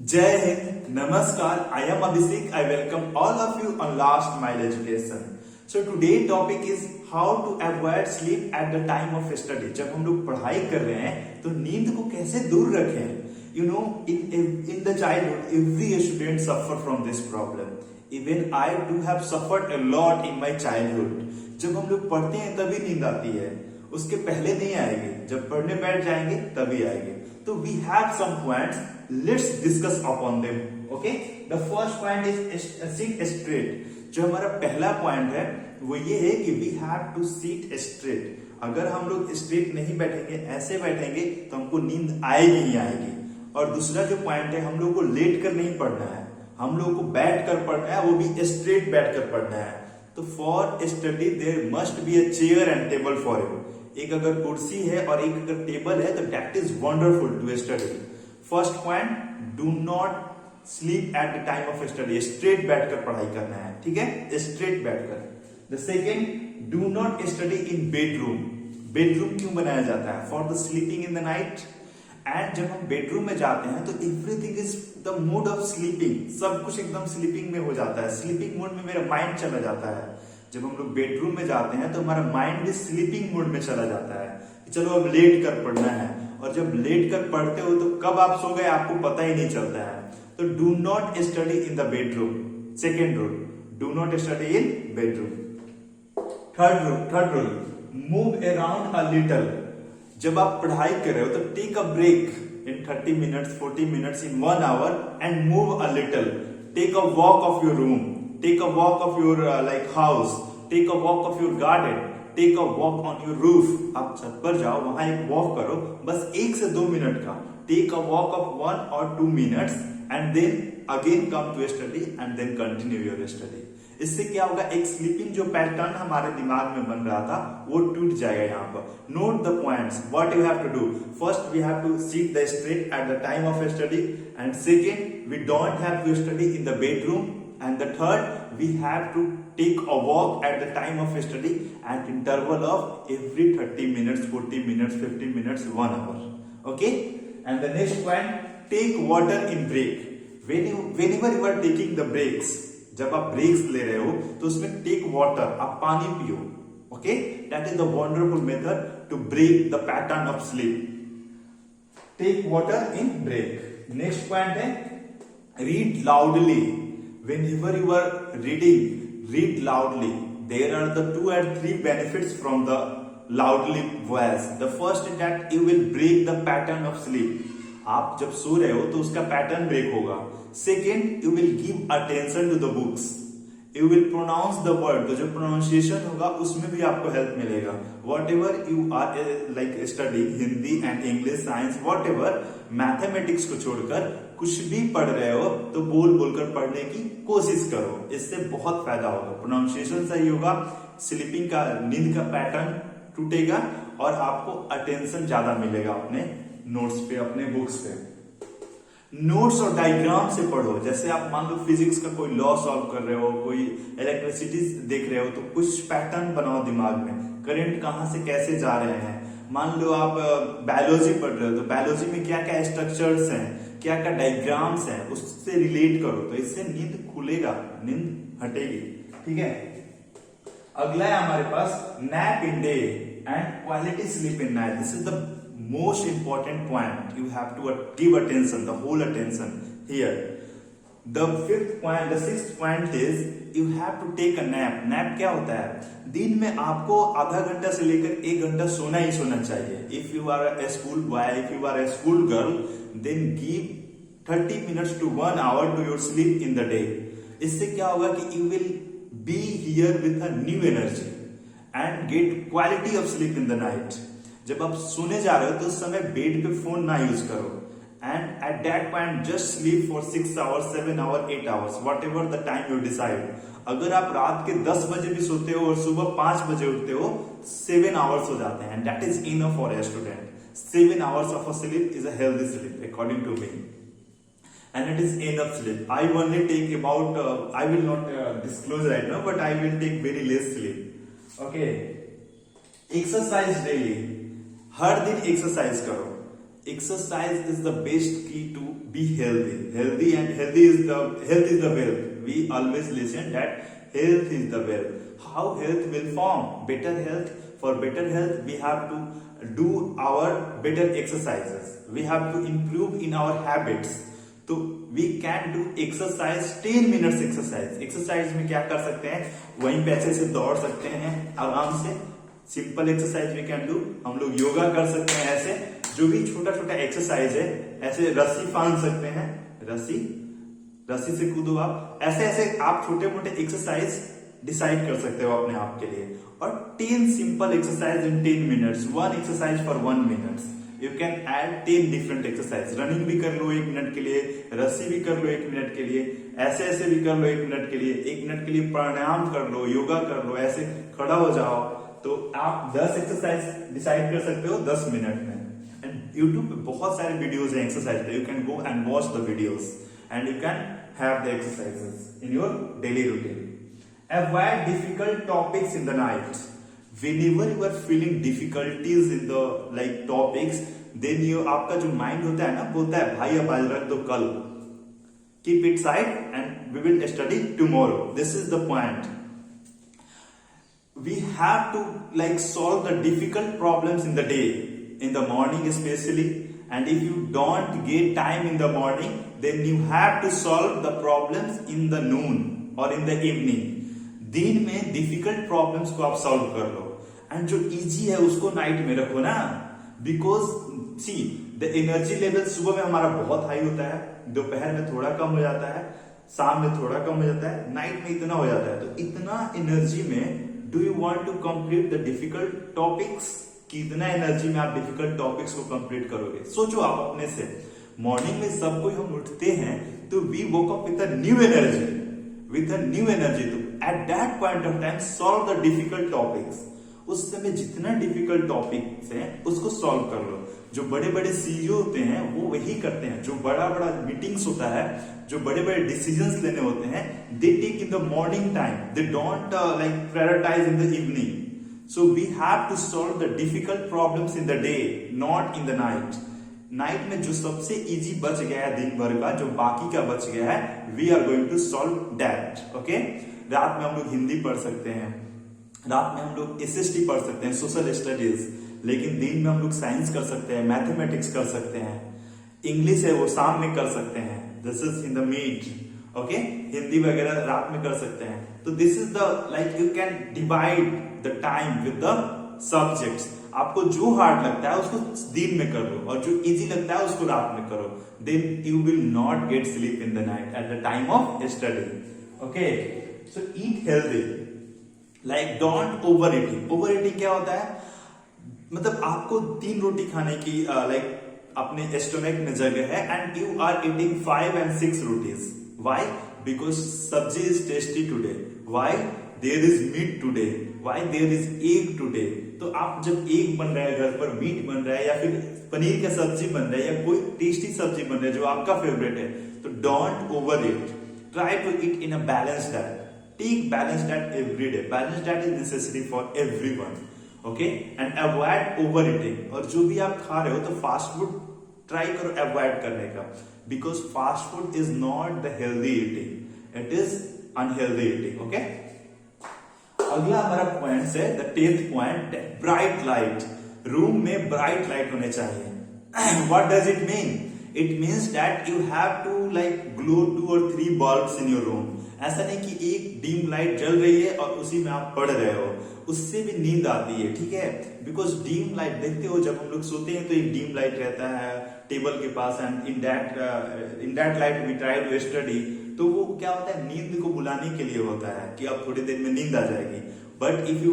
Jai Hind, Namaskar, I am Abhishek. I welcome all of you on Last Mile Education. So today topic is how to avoid sleep at the time of study. जब हम लोग पढ़ाई कर रहे हैं तो नींद को कैसे दूर रखें? You know, in the childhood, every student suffer from this problem. Even I do have suffered a lot in my childhood. जब हम लोग पढ़ते हैं तभी नींद आती है, उसके पहले नहीं आएगी. जब पढ़ने बैठ जाएंगे तभी आएगी. So we have some points. Let's discuss upon them. Okay? The first point is sit straight. जो हमारा पहला पॉइंट है वो ये है कि we have to sit straight. अगर हम लोग स्ट्रेट नहीं बैठेंगे, ऐसे बैठेंगे तो हमको नींद आएगी ही आएगी. और दूसरा जो पॉइंट है, हम लोग को लेट कर नहीं पढ़ना है, हम लोग को बैठ कर पढ़ना है, वो भी स्ट्रेट बैठ कर पढ़ना है. तो for study there must be a chair and table for you. एक अगर कुर्सी है और एक अगर टेबल है तो that is wonderful to study. First point, do not sleep at the time of study. Straight बैठकर पढ़ाई करना है, ठीक है, स्ट्रेट बैठकर. The second, do not study in bedroom. Bedroom क्यों बनाया जाता है? For the sleeping in the night. And जब हम बेडरूम में जाते हैं तो everything is the mood of sleeping. सब कुछ एकदम स्लीपिंग में हो जाता है, स्लीपिंग मोड में मेरा माइंड चला जाता है. जब हम लोग बेडरूम में जाते हैं तो हमारा माइंड भी स्लीपिंग मोड में चला जाता है कि चलो अब लेट कर पढ़ना है. और जब लेट कर पढ़ते हो तो कब आप सो गए आपको पता ही नहीं चलता है. तो do not study in the bedroom. Second rule, do not study in bedroom. Third rule, move around a little. जब आप पढ़ाई कर रहे हो तो take a break in 30 minutes, 40 minutes, in 1 hour and move a little. Take a walk of your room, take a walk of your like house, take a walk of your garden, take a walk on your roof. आप छत पर जाओ, वहां एक walk करो, बस 1 से 2 minute का. Take a walk of 1 or 2 minutes and then again come to study and then continue your study. इससे क्या होगा, एक स्लीपिंग जो पैटर्न हमारे दिमाग में बन रहा था वो टूट जाएगा. यहाँ पर note the points what you have to do. First we have to sit the straight at the time of study. And second, we don't have to study in the bedroom. And the third, we have to take a walk at the time of study at interval of every 30 minutes, 40 minutes, 50 minutes, 1 hour. Okay? And the next point, take water in break. Whenever you are taking the breaks, जब आप breaks ले रहे हो तो उसमें take water, आप पानी पियो. Okay? That is the wonderful method to break the pattern of sleep. Take water in break. Next point है, read loudly. Whenever you are reading, read loudly. There are the 2 and 3 benefits from the loudly voice. The first is that you will break the pattern of sleep. आप जब सो रहे हो तो उसका pattern break होगा. Second, you will give attention to the books. You will pronounce the word. तो जो pronunciation होगा उसमें भी आपको हेल्प मिलेगा. Whatever you are like studying Hindi and English, science, whatever, mathematics को छोड़कर कुछ भी पढ़ रहे हो तो बोल बोलकर पढ़ने की कोशिश करो. इससे बहुत फायदा होगा. प्रोनाउंसिएशन सही होगा, स्लीपिंग का, नींद का पैटर्न टूटेगा और आपको अटेंशन ज्यादा मिलेगा अपने नोट्स पे, अपने बुक्स पे. नोट्स और डायग्राम से पढ़ो. जैसे आप मान लो फिजिक्स का कोई लॉ सॉल्व कर रहे हो, कोई इलेक्ट्रिसिटी देख रहे हो तो कुछ पैटर्न बनाओ दिमाग में. करंट कहां से कैसे जा रहे हैं. मान लो आप बायोलॉजी पढ़ रहे हो तो बायोलॉजी में क्या क्या स्ट्रक्चर्स हैं, क्या क्या डायग्राम्स हैं, उससे रिलेट करो. तो इससे नींद खुलेगा, नींद हटेगी. ठीक है. अगला है हमारे पास nap in day and quality sleep in night. This is the most important point. You have to give attention, the whole attention here. The sixth point is you have to take a nap. Nap क्या होता है? दिन में आपको आधा घंटा से लेकर 1 घंटा सोना ही सोना चाहिए. If you are a school boy, if you are a school girl, then give 30 minutes to 1 hour to your sleep in the day. इससे क्या होगा कि you will be here with a new energy and get quality of sleep in the night. जब आप सोने जा रहे हो तो उस समय बेड पे फोन ना यूज करो. And eight that point just sleep for 6 hours, 7 hours, 8 hours, what ever the time you decide. अगर आप रात के 10 बजे भी सोते हो और सुबह 5 बजे उठते हो, 7 hours हो जाते हैं. That is enough for a student. 7 hours of a sleep is a healthy sleep according to me. And it is enough sleep. I only take about, I will not disclose right now, but I will take very less sleep. Okay. Exercise daily. हर दिन exercise करो. exercise is the best key to be healthy and health is the wealth. We always listen that health is the wealth. How health will form? Better health. For better health we have to do our better exercises, we have to improve in our habits. तो we can do exercise 10 minutes exercise में क्या कर सकते हैं, वहीं पे ऐसे दौड़ सकते हैं आराम से, simple exercise we can do. हम लोग योगा कर सकते हैं, ऐसे जो भी छोटा छोटा एक्सरसाइज है, ऐसे रस्सी फांद सकते हैं, रस्सी से कूदो आप, ऐसे ऐसे आप छोटे मोटे एक्सरसाइज डिसाइड कर सकते हो अपने आप के लिए। और 10 simple exercise in 10 minutes, 1 exercise for 1 minute. You can add 10 different exercise. Running भी कर लो 1 मिनट के लिए, रस्सी भी कर लो 1 मिनट के लिए, ऐसे ऐसे भी कर लो 1 मिनट के लिए, 1 मिनट के लिए प्राणायाम कर लो, योगा कर लो, ऐसे खड़ा हो जाओ। तो आप 10 एक्सरसाइज डिसाइड कर सकते हो 10 मिनट में। एंड यूट्यूब पे बहुत सारे वीडियोज हैं एक्सरसाइज पे, you can go and watch the videos and you can have the exercises in your daily routine. Avoid difficult topics in the night. Whenever you are feeling difficulties in the topics, then आपका जो mind होता है ना, बोलता है भाई अब आज रख दो कल, keep it side and we will study tomorrow. This is the point. We have to solve the difficult problems in the day, in the morning especially. And if you don't get time in the morning, then you have to solve the problems in the noon or in the evening. दिन में difficult problems को आप solve कर लो, and जो easy है उसको night में रखो ना, because see the energy level सुबह में हमारा बहुत हाई होता है, दोपहर में थोड़ा कम हो जाता है, शाम में थोड़ा कम हो जाता है, नाइट में इतना हो जाता है। तो इतना एनर्जी में do you want to complete the difficult topics? कितना एनर्जी में आप डिफिकल्ट टॉपिक्स को कंप्लीट करोगे? सोचो आप अपने से। मॉर्निंग में सब कोई हम उठते हैं तो we woke up with a new energy, तो at that point of time solve the difficult topics. उस समय जितना डिफिकल्ट टॉपिक्स हैं उसको सॉल्व कर लो। जो बड़े बड़े सीईओ होते हैं वो वही करते हैं, जो बड़ा बड़ा मीटिंग्स होता है, जो बड़े बड़े डिसीजंस लेने होते हैं, they take in the morning time, they don't prioritize in the evening. So we have to solve the difficult problems in the day, not in the night. Night में जो सबसे इजी बच गया है दिन भर का, जो बाकी का बच गया है, we are going to solve that. Okay, रात में हम लोग हिंदी पढ़ सकते हैं, रात में हम लोग एसएसटी पढ़ सकते हैं, सोशल स्टडीज, लेकिन दिन में हम लोग साइंस कर सकते हैं, मैथमेटिक्स कर सकते हैं, इंग्लिश है वो शाम में कर सकते हैं, this is in the meet. Okay, Hindi वगैरह रात में कर सकते हैं। तो this is the you can divide the time with the subjects. आपको जो हार्ड लगता है उसको दिन में कर लो, और जो इजी लगता है उसको रात में करो, then you will not get sleep in the night at the time of study. Okay, so eat healthy, don't over eating. Over eating क्या होता है? मतलब आपको 3 रोटी खाने की अपने स्टोमक में जगह है, and you are eating 5 and 6 rotis. Why? Because sabzi is tasty today, why there is meat today, why there is egg today. तो आप जब एग बन रहा है घर पर, मीट बन रहा है, या फिर पनीर का सब्जी बन रहा है, या कोई टेस्टी सब्जी बन रहा है जो आपका फेवरेट है, तो don't over it, try to eat in a balance diet. Take balance diet every day, balance diet is necessary for everyone. Okay, and avoid over eating. और जो भी आप खा रहे हो तो फास्ट फूड ट्राई करो अवॉइड करने का, because fast food is not the healthy eating, it is unhealthy eating. Okay, अगला हमारा पॉइंट है the 10th point, bright light. Room में ब्राइट लाइट होने चाहिए। What does it mean? It means that you have to glow 2 or 3 bulbs in your room. ऐसा नहीं कि एक डीम लाइट जल रही है और उसी में आप पढ़ रहे हो, उससे भी नींद आती है, ठीक है? बिकॉज डीम लाइट देखते हो, जब हम लोग सोते हैं तो एक डीम लाइट रहता है टेबल के पास, and in that light we try to study. तो वो क्या होता है, नींद को बुलाने के लिए होता है कि अब थोड़ी देर में नींद आ जाएगी। But if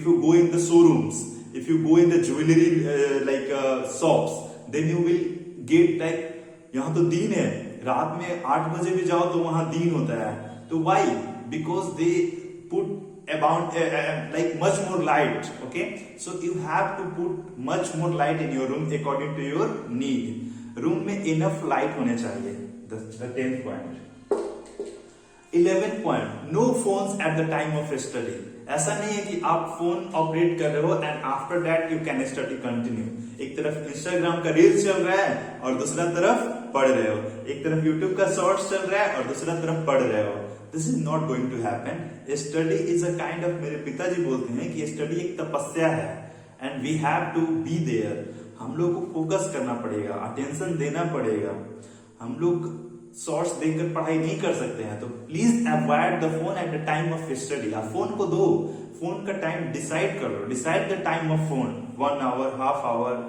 you go in the showrooms, if you go in the jewellery shops, then you will get यहाँ तो दिन है, रात में 8 बजे भी जाओ तो वहां दिन होता है। तो why? Because they put about much more light. Okay, so you have to put much more light in your room according to your need. Room में enough light होने चाहिए। The 10th point. 11th point, no phones at the time of study. ऐसा नहीं है कि आप phone operate कर रहे हो and after that you can study continue. एक तरफ इंस्टाग्राम का रील्स चल रहा है और दूसरा तरफ पढ़ रहे हो, एक तरफ यूट्यूब का शॉर्ट्स चल रहा है और दूसरा तरफ पढ़ रहे हो। This is not going to happen. Study is a kind of, मेरे पिताजी बोलते हैं कि स्टडी एक तपस्या है and we have to be there. हम लोग को फोकस करना पड़ेगा, अटेंशन देना पड़ेगा। हम लोग शॉर्ट्स देखकर पढ़ाई नहीं कर सकते हैं, तो please avoid the phone at the time of study. आप फोन को दो, फोन का टाइम डिसाइड कर लो, decide the time of phone, 1 hour, half hour,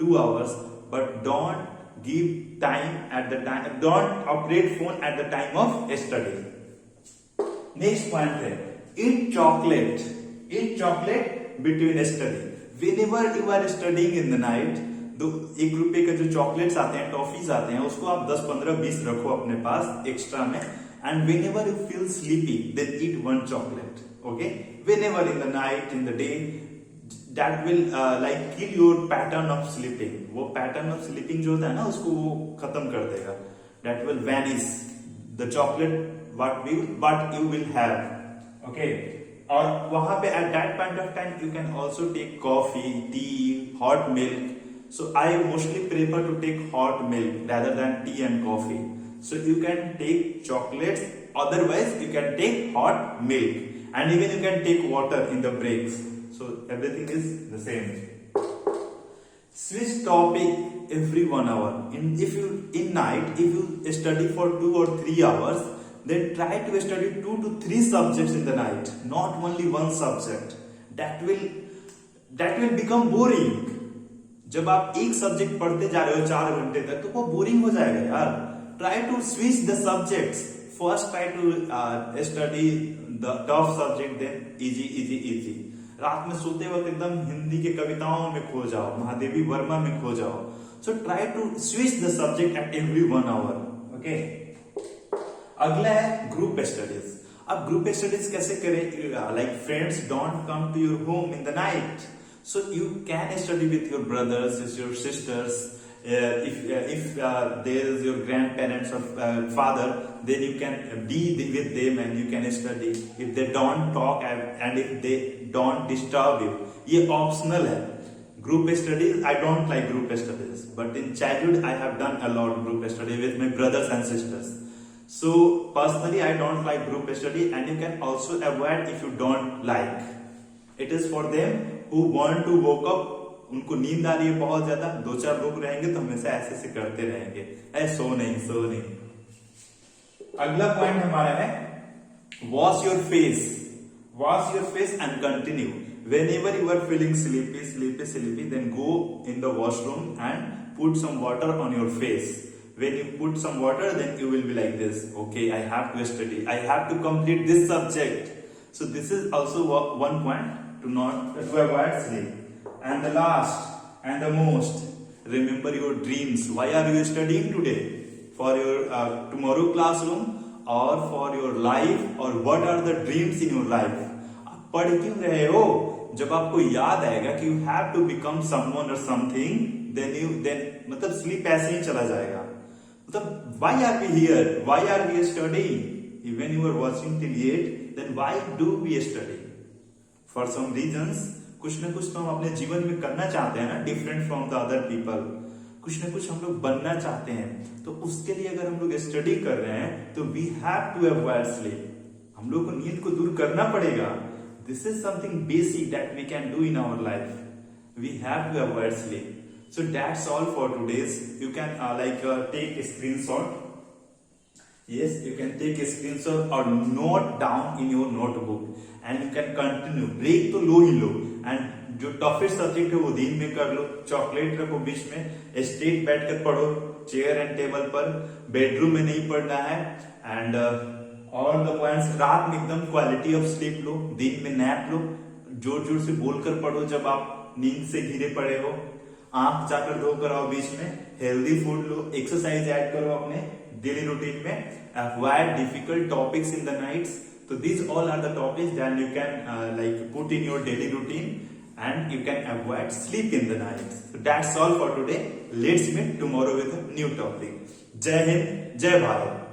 2 hours, but don't give time at the time, don't operate phone at the time of study. Next point है eat chocolate, eat chocolate between study. Whenever you are studying in the night, 1 रुपए के जो chocolates आते हैं, toffees आते हैं, उसको आप 10, 15, 20 रखो अपने पास एक्स्ट्रा में, and whenever you feel sleepy then eat 1 chocolate, okay. Whenever in the night, in the day, that will like kill your pattern of sleeping. वो पैटर्न ऑफ स्लीपिंग जो होता है ना, उसको वो खत्म कर देगा। That will vanish the chocolate what you will have, okay। और वहां पे at that point of time you can also take coffee, tea, hot milk. So I mostly prefer to take hot milk rather than tea and coffee. So you can take chocolates, otherwise you can take hot milk, and even you can take water in the breaks. So everything is the same. Switch topic every 1 hour. In night, if you study for 2 or 3 hours, then try to study 2 to 3 subjects in the night, not only 1 subject. That will become boring. जब आप एक subject पढ़ते जा रहे हो 4 घंटे तक, तो वो बोरिंग हो जाएगा यार। Try to switch the subjects. First try to study the tough subject, then easy. रात में सोते वक्त एकदम हिंदी के कविताओं में खो जाओ, महादेवी वर्मा में खो जाओ। So try to switch the subject at every 1 hour, okay? अगला है ग्रुप स्टडीज। अब ग्रुप स्टडीज कैसे करें? Like friends don't come to your home in the night, so you can study with your brothers, your sisters. if there is your grandparents or father, then you can be with them and you can study. If they don't talk and if they don't disturb you, ये optional है। Group studies, I don't like group studies, but in childhood I have done a lot group study with my brothers and sisters. So personally I don't like group study, and you can also avoid if you don't like. It is for them who want to woke up, उनको नींद आ रही है बहुत ज्यादा, 2-4 लोग रहेंगे तो हमेशा ऐसे करते रहेंगे, सो नहीं। अगला पॉइंट हमारा है wash your face and continue. Whenever you are feeling sleepy, then go in the washroom and put some water on your face. When you put some water, then you will be like this, okay, I have to study, I have to complete this subject. So this is also one point to avoid sleep. And the last and the most, remember your dreams. Why are you studying today? For your tomorrow classroom, or for your life, or what are the dreams in your life? आप पढ़ क्यों रहे हो? जब आपको याद आएगा कि you have to become someone or something, then मतलब sleep ऐसे ही चला जाएगा। मतलब why are we here? Why are we studying? When you are watching till 8, then why do we study? For some reasons, कुछ न कुछ तो हम अपने जीवन में करना चाहते हैं ना, different from the other people. कुछ न कुछ हम लोग बनना चाहते हैं, तो उसके लिए अगर हम लोग स्टडी कर रहे हैं तो we have to avoid sleep. हम लोग को नींद को दूर करना पड़ेगा। This is something basic that we can do in our life. We have to avoid sleep. So that's all for today's. You can take a screenshot. Yes, you can take a screenshot or note down in your notebook, and you can continue. Break तो लो ही लो, and जो toughest subject है वो दिन में कर लो। Chocolate रखो बीच में, straight बैठ कर पढ़ो, चेयर एंड टेबल पर, बेडरूम में नहीं पढ़ना है। एंड ऑल द पॉइंट्स, रात में एकदम क्वालिटी ऑफ स्लीप लो, दिन में नैप लो, जोर जोर से बोलकर पढ़ो जब आप नींद से घिरे पड़े हो। आंख जाकर धोकर आओ बीच में, हेल्दी फूड लो, एक्सरसाइज ऐड करो अपने डेली रूटीन में, avoid difficult topics in the nights. So these all are the topics that you can put in your daily routine, and you can avoid sleep in the night. So that's all for today. Let's meet tomorrow with a new topic. Jai Hind, Jai Bharat.